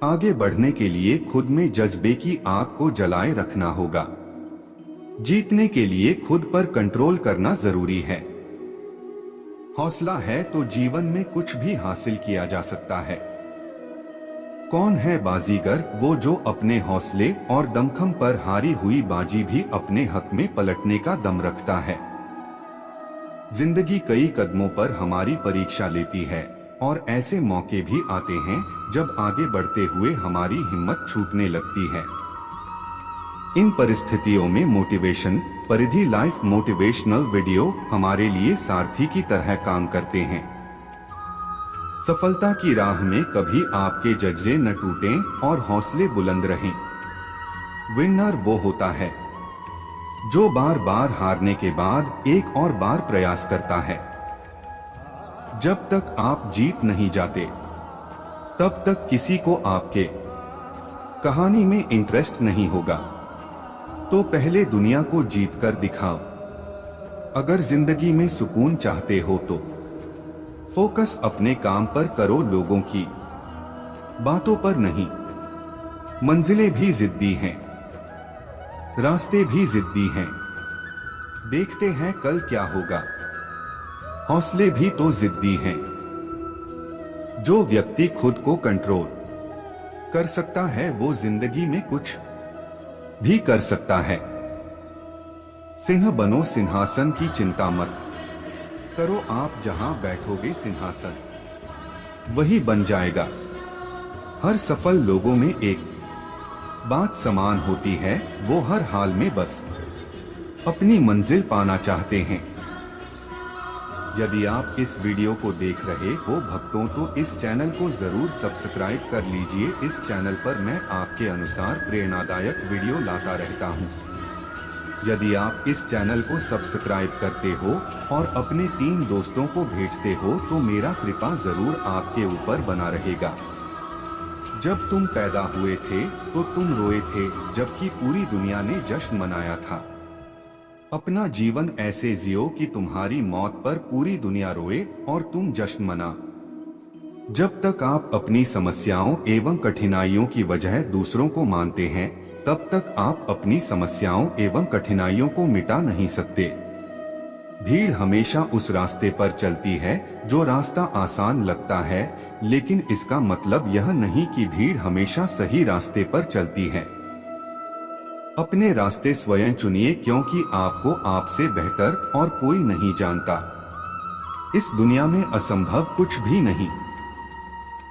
आगे बढ़ने के लिए खुद में जज्बे की आग को जलाए रखना होगा। जीतने के लिए खुद पर कंट्रोल करना जरूरी है। हौसला है तो जीवन में कुछ भी हासिल किया जा सकता है। कौन है बाजीगर? वो जो अपने हौसले और दमखम पर हारी हुई बाजी भी अपने हक में पलटने का दम रखता है। जिंदगी कई कदमों पर हमारी परीक्षा लेती है और ऐसे मौके भी आते हैं जब आगे बढ़ते हुए हमारी हिम्मत छूटने लगती है। इन परिस्थितियों में मोटिवेशन परिधि लाइफ मोटिवेशनल वीडियो हमारे लिए सारथी की तरह काम करते हैं। सफलता की राह में कभी आपके जज्बे न टूटें और हौसले बुलंद रहें। विनर वो होता है जो बार बार हारने के बाद एक और बार प्रयास करता है। जब तक आप जीत नहीं जाते तब तक किसी को आपके कहानी में इंटरेस्ट नहीं होगा। तो पहले दुनिया को जीत कर दिखाओ। अगर जिंदगी में सुकून चाहते हो तो फोकस अपने काम पर करो, लोगों की बातों पर नहीं। मंजिलें भी जिद्दी हैं, रास्ते भी जिद्दी हैं। देखते हैं कल क्या होगा। हौसले भी तो जिद्दी हैं। जो व्यक्ति खुद को कंट्रोल कर सकता है वो जिंदगी में कुछ भी कर सकता है। सिंह बनो, सिंहासन की चिंता मत करो। आप जहां बैठोगे सिंहासन वही बन जाएगा। हर सफल लोगों में एक बात समान होती है, वो हर हाल में बस अपनी मंजिल पाना चाहते हैं। यदि आप इस वीडियो को देख रहे हो भक्तों तो इस चैनल को जरूर सब्सक्राइब कर लीजिए। इस चैनल पर मैं आपके अनुसार प्रेरणादायक वीडियो लाता रहता हूं। यदि आप इस चैनल को सब्सक्राइब करते हो और अपने 3 दोस्तों को भेजते हो तो मेरा कृपा जरूर आपके ऊपर बना रहेगा। जब तुम पैदा हुए थे तो तुम रोए थे जबकि पूरी दुनिया ने जश्न मनाया था। अपना जीवन ऐसे जियो कि तुम्हारी मौत पर पूरी दुनिया रोए और तुम जश्न मना। जब तक आप अपनी समस्याओं एवं कठिनाइयों की वजह दूसरों को मानते हैं तब तक आप अपनी समस्याओं एवं कठिनाइयों को मिटा नहीं सकते। भीड़ हमेशा उस रास्ते पर चलती है जो रास्ता आसान लगता है, लेकिन इसका मतलब यह नहीं कि भीड़ हमेशा सही रास्ते पर चलती है। अपने रास्ते स्वयं चुनिए क्योंकि आपको आपसे बेहतर और कोई नहीं जानता। इस दुनिया में असंभव कुछ भी नहीं।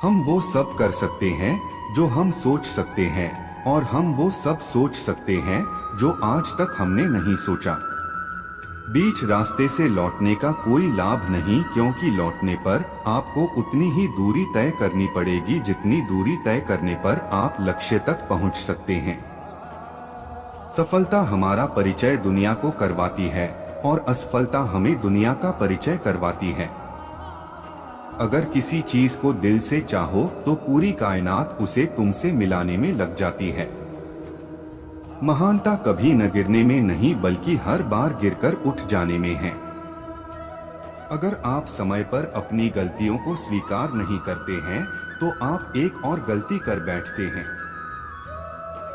हम वो सब कर सकते हैं जो हम सोच सकते हैं और हम वो सब सोच सकते हैं जो आज तक हमने नहीं सोचा। बीच रास्ते से लौटने का कोई लाभ नहीं क्योंकि लौटने पर आपको उतनी ही दूरी तय करनी पड़ेगी जितनी दूरी तय करने पर आप लक्ष्य तक पहुंच सकते हैं। सफलता हमारा परिचय दुनिया को करवाती है और असफलता हमें दुनिया का परिचय करवाती है। अगर किसी चीज को दिल से चाहो तो पूरी कायनात उसे तुमसे मिलाने में लग जाती है। महानता कभी न गिरने में नहीं बल्कि हर बार गिरकर उठ जाने में है। अगर आप समय पर अपनी गलतियों को स्वीकार नहीं करते हैं तो आप एक और गलती कर बैठते हैं।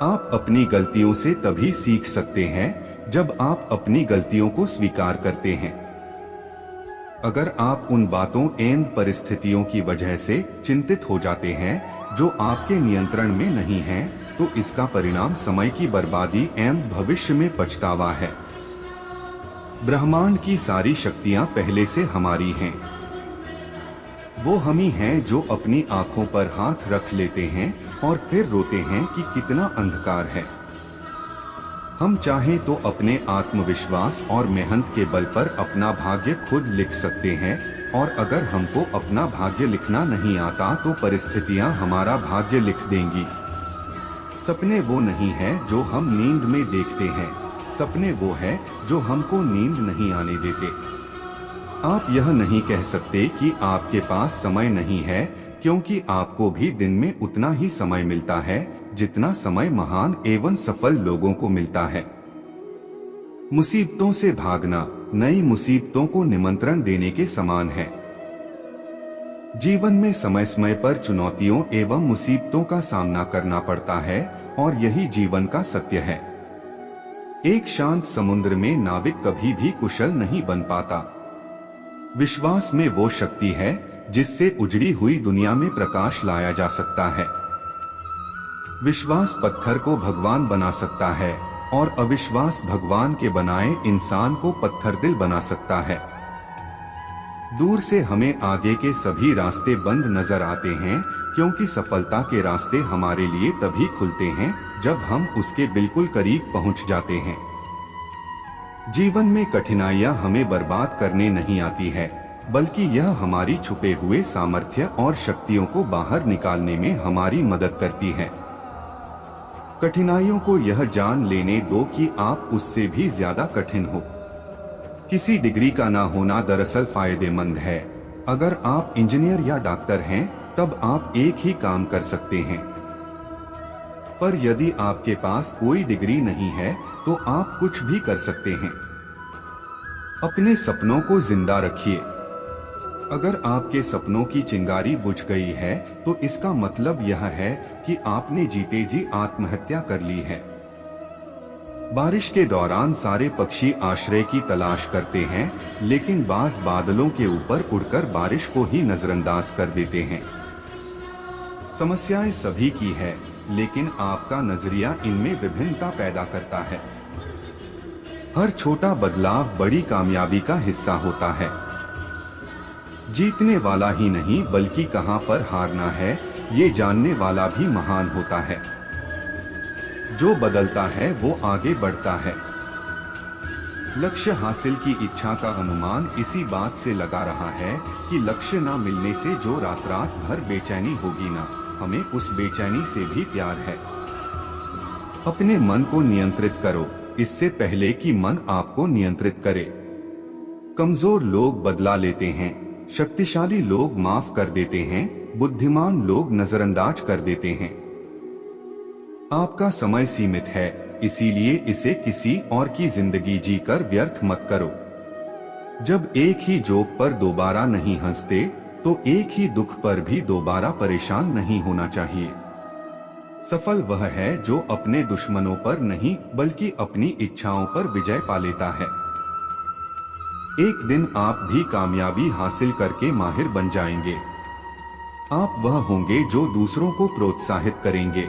आप अपनी गलतियों से तभी सीख सकते हैं जब आप अपनी गलतियों को स्वीकार करते हैं। अगर आप उन बातों एवं परिस्थितियों की वजह से चिंतित हो जाते हैं जो आपके नियंत्रण में नहीं हैं, तो इसका परिणाम समय की बर्बादी एवं भविष्य में पछतावा है। ब्रह्मांड की सारी शक्तियां पहले से हमारी हैं। वो हम ही हैं जो अपनी आंखों पर हाथ रख लेते हैं और फिर रोते हैं कि कितना अंधकार है। हम चाहें तो अपने आत्मविश्वास और मेहनत के बल पर अपना भाग्य खुद लिख सकते हैं, और अगर हमको अपना भाग्य लिखना नहीं आता तो परिस्थितियां हमारा भाग्य लिख देंगी। सपने वो नहीं है जो हम नींद में देखते हैं, सपने वो है जो हमको नींद नहीं आने देते। आप यह नहीं कह सकते कि आपके पास समय नहीं है, क्योंकि आपको भी दिन में उतना ही समय मिलता है जितना समय महान एवं सफल लोगों को मिलता है। मुसीबतों से भागना नई मुसीबतों को निमंत्रण देने के समान है। जीवन में समय समय पर चुनौतियों एवं मुसीबतों का सामना करना पड़ता है और यही जीवन का सत्य है। एक शांत समुद्र में नाविक कभी भी कुशल नहीं बन पाता। विश्वास में वो शक्ति है जिससे उजड़ी हुई दुनिया में प्रकाश लाया जा सकता है। विश्वास पत्थर को भगवान बना सकता है और अविश्वास भगवान के बनाए इंसान को पत्थर दिल बना सकता है। दूर से हमें आगे के सभी रास्ते बंद नजर आते हैं, क्योंकि सफलता के रास्ते हमारे लिए तभी खुलते हैं जब हम उसके बिल्कुल करीब पहुंच जाते हैं। जीवन में कठिनाइयां हमें बर्बाद करने नहीं आती है, बल्कि यह हमारी छुपे हुए सामर्थ्य और शक्तियों को बाहर निकालने में हमारी मदद करती है। कठिनाइयों को यह जान लेने दो कि आप उससे भी ज्यादा कठिन हो। किसी डिग्री का ना होना दरअसल फायदेमंद है। अगर आप इंजीनियर या डॉक्टर हैं, तब आप एक ही काम कर सकते हैं। पर यदि आपके पास कोई डिग्री नहीं है, तो आप कुछ भी कर सकते हैं। अपने सपनों को जिंदा रखिए। अगर आपके सपनों की चिंगारी बुझ गई है, तो इसका मतलब यह है कि आपने जीते जी आत्महत्या कर ली है। बारिश के दौरान सारे पक्षी आश्रय की तलाश करते हैं, लेकिन बाज बादलों के ऊपर उड़कर बारिश को ही नजरअंदाज कर देते हैं। समस्याएं सभी की है, लेकिन आपका नजरिया इनमें विभिन्नता पैदा करता है। हर छोटा बदलाव बड़ी कामयाबी का हिस्सा होता है। जीतने वाला ही नहीं, बल्कि कहां पर हारना है, ये जानने वाला भी महान होता है। जो बदलता है वो आगे बढ़ता है। लक्ष्य हासिल की इच्छा का अनुमान इसी बात से लगा रहा है कि लक्ष्य ना मिलने से जो रात रात भर बेचैनी होगी ना, हमें उस बेचैनी से भी प्यार है। अपने मन को नियंत्रित करो, इससे पहले कि मन आपको नियंत्रित करे। कमजोर लोग बदला लेते हैं, शक्तिशाली लोग माफ कर देते हैं, बुद्धिमान लोग नजरअंदाज कर देते हैं। आपका समय सीमित है, इसीलिए इसे किसी और की जिंदगी जीकर व्यर्थ मत करो। जब एक ही जोक पर दोबारा नहीं हंसते, तो एक ही दुख पर भी दोबारा परेशान नहीं होना चाहिए। सफल वह है जो अपने दुश्मनों पर नहीं, बल्कि अपनी इच्छाओं पर विजय पा लेता है। एक दिन आप भी कामयाबी हासिल करके माहिर बन जाएंगे। आप वह होंगे जो दूसरों को प्रोत्साहित करेंगे।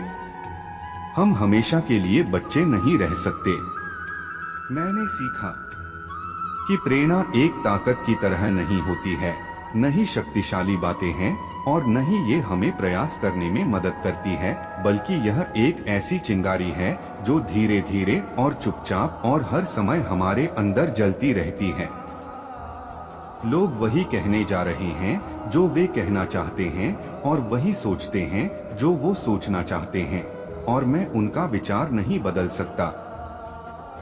हम हमेशा के लिए बच्चे नहीं रह सकते। मैंने सीखा कि प्रेरणा एक ताकत की तरह नहीं होती है, न ही शक्तिशाली बातें हैं और न ही ये हमें प्रयास करने में मदद करती है, बल्कि यह एक ऐसी चिंगारी है जो धीरे धीरे और चुपचाप और हर समय हमारे अंदर जलती रहती है। लोग वही कहने जा रहे हैं जो वे कहना चाहते हैं, और वही सोचते हैं जो वो सोचना चाहते हैं, और मैं उनका विचार नहीं बदल सकता।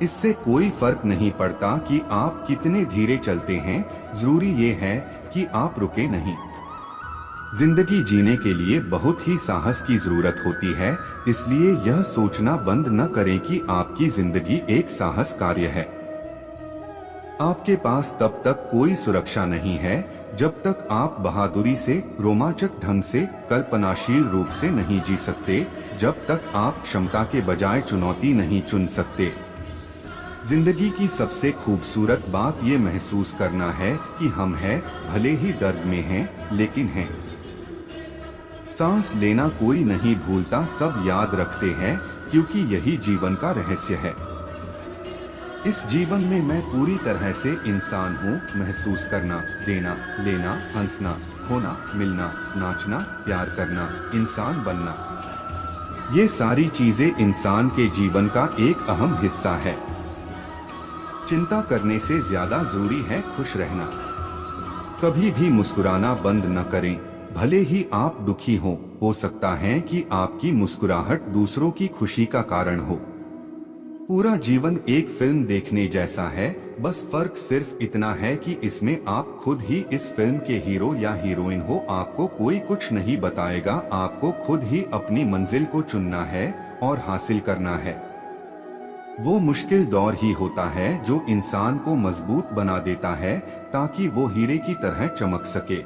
इससे कोई फर्क नहीं पड़ता कि आप कितने धीरे चलते हैं, जरूरी ये है कि आप रुके नहीं। जिंदगी जीने के लिए बहुत ही साहस की जरूरत होती है, इसलिए यह सोचना बंद न करें कि आपकी जिंदगी एक साहस कार्य है। आपके पास तब तक कोई सुरक्षा नहीं है जब तक आप बहादुरी से, रोमांचक ढंग से, कल्पनाशील रूप से नहीं जी सकते, जब तक आप क्षमता के बजाय चुनौती नहीं चुन सकते। जिंदगी की सबसे खूबसूरत बात ये महसूस करना है कि हम हैं, भले ही दर्द में हैं, लेकिन हैं। सांस लेना कोई नहीं भूलता, सब याद रखते हैं, क्योंकि यही जीवन का रहस्य है। इस जीवन में मैं पूरी तरह से इंसान हूँ। महसूस करना, देना, लेना, हंसना, खोना, मिलना, नाचना, प्यार करना, इंसान बनना, ये सारी चीजें इंसान के जीवन का एक अहम हिस्सा है। चिंता करने से ज्यादा जरूरी है खुश रहना। कभी भी मुस्कुराना बंद न करें, भले ही आप दुखी हो सकता है कि आपकी मुस्कुराहट दूसरों की खुशी का कारण हो। पूरा जीवन एक फिल्म देखने जैसा है, बस फर्क सिर्फ इतना है कि इसमें आप खुद ही इस फिल्म के हीरो या हीरोइन हो। आपको कोई कुछ नहीं बताएगा, आपको खुद ही अपनी मंजिल को चुनना है और हासिल करना है। वो मुश्किल दौर ही होता है जो इंसान को मजबूत बना देता है, ताकि वो हीरे की तरह चमक सके।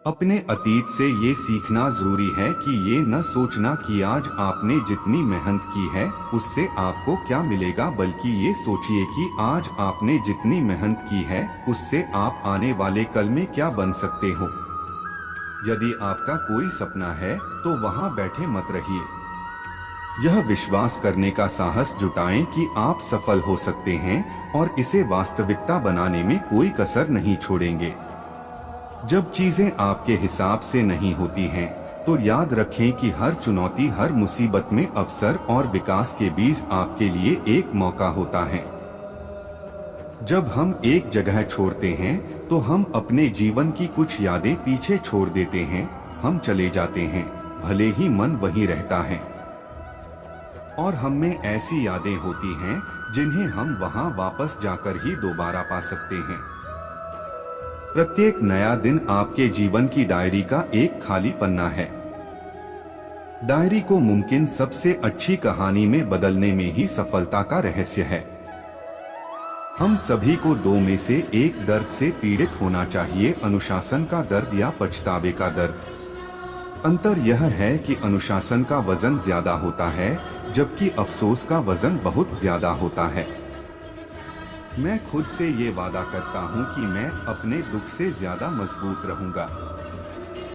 अपने अतीत से ये सीखना जरूरी है कि ये न सोचना कि आज आपने जितनी मेहनत की है उससे आपको क्या मिलेगा, बल्कि ये सोचिए कि आज आपने जितनी मेहनत की है उससे आप आने वाले कल में क्या बन सकते हो। यदि आपका कोई सपना है तो वहां बैठे मत रहिए। यह विश्वास करने का साहस जुटाएं कि आप सफल हो सकते हैं और इसे वास्तविकता बनाने में कोई कसर नहीं छोड़ेंगे। जब चीजें आपके हिसाब से नहीं होती हैं, तो याद रखें कि हर चुनौती, हर मुसीबत में अवसर और विकास के बीच आपके लिए एक मौका होता है। जब हम एक जगह छोड़ते हैं तो हम अपने जीवन की कुछ यादें पीछे छोड़ देते हैं। हम चले जाते हैं, भले ही मन वहीं रहता है, और हम में ऐसी यादें होती हैं जिन्हें हम वहां वापस जाकर ही दोबारा पा सकते हैं। प्रत्येक नया दिन आपके जीवन की डायरी का एक खाली पन्ना है। डायरी को मुमकिन सबसे अच्छी कहानी में बदलने में ही सफलता का रहस्य है। हम सभी को दो में से एक दर्द से पीड़ित होना चाहिए, अनुशासन का दर्द या पछतावे का दर्द। अंतर यह है कि अनुशासन का वजन ज्यादा होता है, जबकि अफसोस का वजन बहुत ज्यादा होता है। मैं खुद से ये वादा करता हूँ कि मैं अपने दुख से ज्यादा मजबूत रहूंगा।